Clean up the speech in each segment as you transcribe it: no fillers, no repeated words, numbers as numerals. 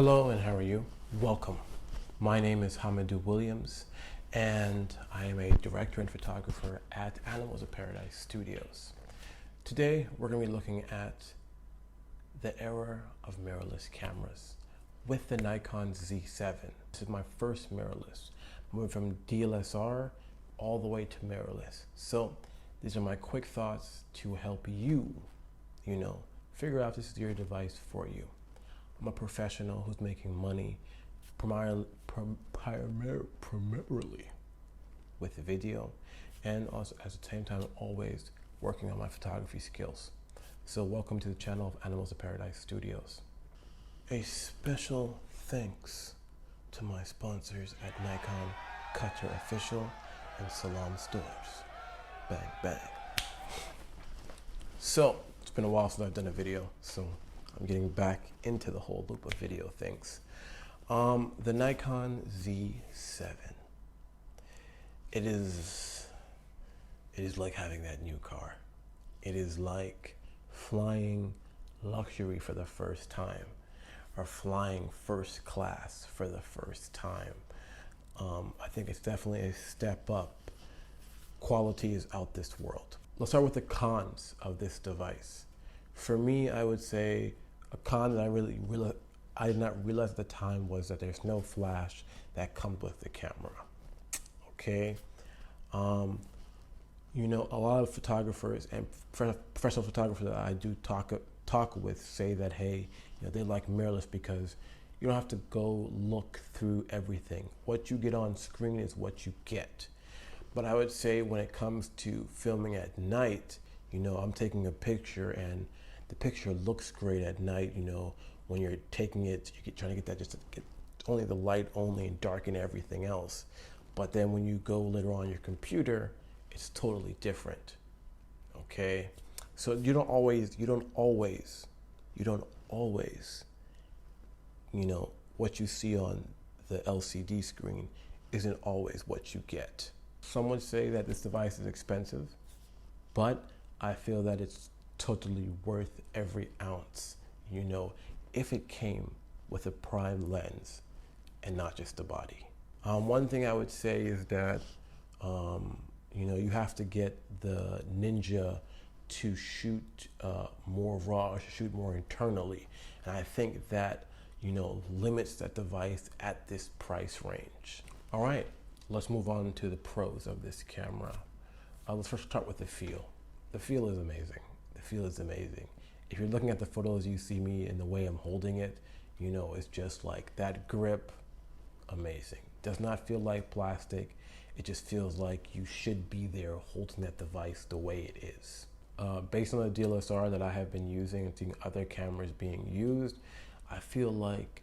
Hello and how are you? Welcome. My name is Hamidou Williams and I am a director and photographer at Animals of Paradise Studios. Today we're going to be looking at the era of mirrorless cameras with the Nikon Z7. This is my first mirrorless, moving from DSLR all the way to mirrorless. So these are my quick thoughts to help you, figure out if this is your device for you. I'm a professional who's making money primarily with video, and also at the same time always working on my photography skills. So welcome to the channel of Animals of Paradise Studios. A special thanks to my sponsors at Nikon, Cutter Official, and Salon Stores. Bang, bang. So it's been a while since I've done a video, so I'm getting back into the whole loop of video things. The Nikon Z7. It is like having that new car. It is like flying luxury for the first time, or flying first class for the first time. I think it's definitely a step up. Quality is out this world. Let's start with the cons of this device. For me, I would say a con that I did not realize at the time was that there's no flash that comes with the camera. Okay, a lot of photographers and professional photographers that I do talk with say that they like mirrorless because you don't have to go look through everything. What you get on screen is what you get. But I would say when it comes to filming at night, I'm taking a picture and the picture looks great at night, when you're taking it, you're trying to get that, just to get only the light only and darken everything else. But then when you go later on your computer, it's totally different. Okay? So you don't always, what you see on the LCD screen isn't always what you get. Some would say that this device is expensive, but I feel that it's totally worth every ounce, if it came with a prime lens and not just the body. One thing I would say is that, you have to get the Ninja to shoot more raw, or to shoot more internally. And I think that, limits that device at this price range. All right, let's move on to the pros of this camera. Let's first start with the feel. The feel is amazing. If you're looking at the photos, you see me in the way I'm holding it, it's just like that grip, amazing. Does not feel like plastic. It just feels like you should be there holding that device the way it is. Based on the DSLR that I have been using and seeing other cameras being used, I feel like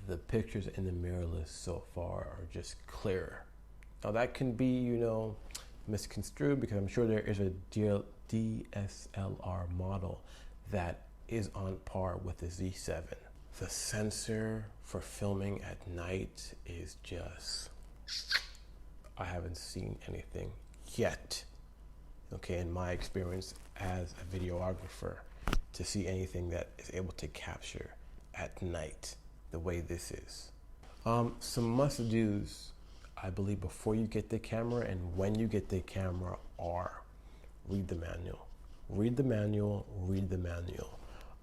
the pictures in the mirrorless so far are just clearer. Now that can be, misconstrued, because I'm sure there is a DSLR model that is on par with the Z7. The sensor for filming at night is just, I haven't seen anything yet, in my experience as a videographer, to see anything that is able to capture at night the way this is. Some must-dos, I believe, before you get the camera and when you get the camera are: read the manual.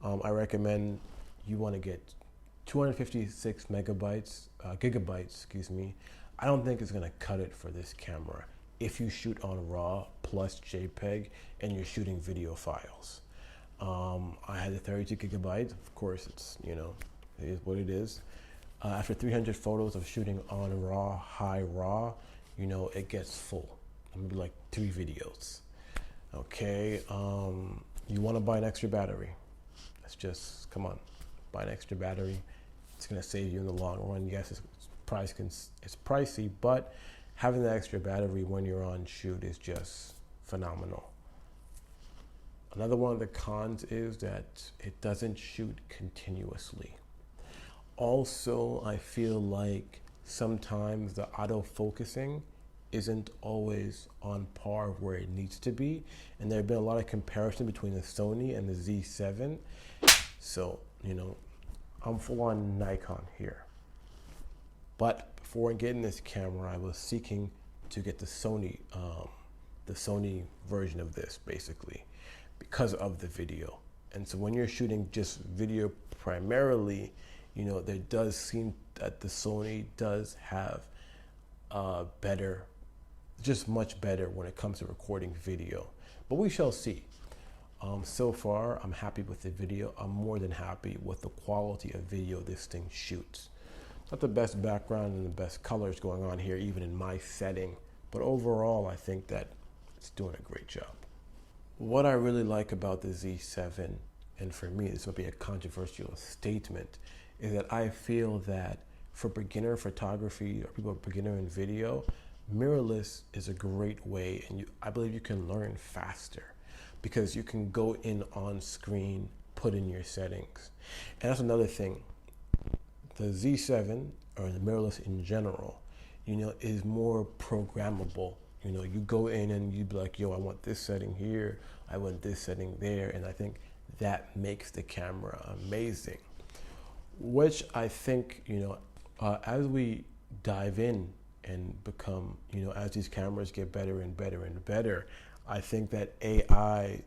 I recommend you want to get 256 gigabytes. I don't think it's going to cut it for this camera if you shoot on RAW plus JPEG and you're shooting video files. I had the 32 gigabytes. Of course, it's, it is what it is. After 300 photos of shooting on RAW, high RAW, it gets full. Maybe like 3 videos. Okay, you want to buy an extra battery. Come on, buy an extra battery. It's going to save you in the long run. Yes, it's pricey, but having that extra battery when you're on shoot is just phenomenal. Another one of the cons is that it doesn't shoot continuously. Also, I feel like sometimes the auto-focusing isn't always on par where it needs to be, and there have been a lot of comparison between the Sony and the Z7. So, I'm full on Nikon here. But before getting this camera, I was seeking to get the Sony version of this, basically, because of the video. And so when you're shooting just video primarily, you know, there does seem that the Sony does have better, just much better when it comes to recording video. But we shall see. So far, I'm happy with the video. I'm more than happy with the quality of video this thing shoots. Not the best background and the best colors going on here, even in my setting. But overall, I think that it's doing a great job. What I really like about the Z7, and for me, this would be a controversial statement, is that I feel that for beginner photography or people beginner in video, mirrorless is a great way, and I believe you can learn faster because you can go in on screen, put in your settings. And that's another thing. The Z7, or the mirrorless in general, you know, is more programmable. You know, you go in and you be like, yo, I want this setting here, I want this setting there, and I think that makes the camera amazing. Which I think, you know, as we dive in and become, you know, as these cameras get better and better and better, I think that AI,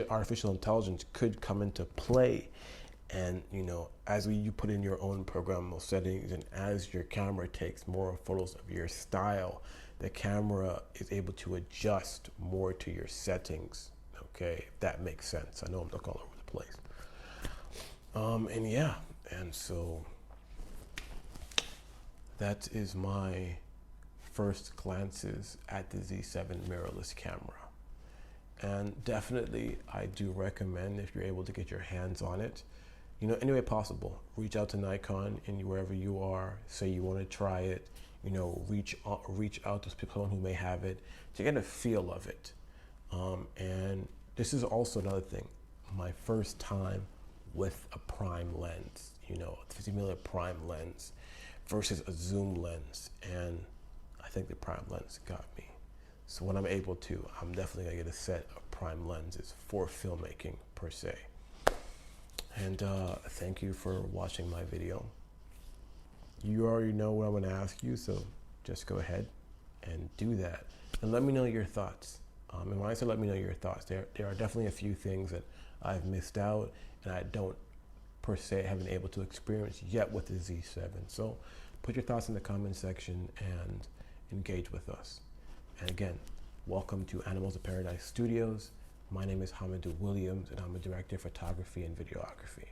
artificial intelligence, could come into play. And, you know, as you put in your own programmable settings, and as your camera takes more photos of your style, the camera is able to adjust more to your settings. Okay, if that makes sense. I know I'm looking all over the place. And yeah, and so that is my first glances at the Z7 mirrorless camera. And definitely, I do recommend, if you're able to get your hands on it, you know, any way possible, reach out to Nikon and wherever you are, say you want to try it, you know, reach out to people who may have it to get a feel of it. And this is also another thing, my first time with a prime lens, you know, a 50mm prime lens versus a zoom lens. And I think the prime lens got me. So when I'm able to, I'm definitely gonna get a set of prime lenses for filmmaking per se. And thank you for watching my video. You already know what I'm gonna ask you, so just go ahead and do that. And let me know your thoughts. And when I say let me know your thoughts, there are definitely a few things that I've missed out and I don't per se haven't been able to experience yet with the Z7. So put your thoughts in the comment section and engage with us. And again, welcome to Animals of Paradise Studios. My name is Hamidou Williams, and I'm a director of photography and videography.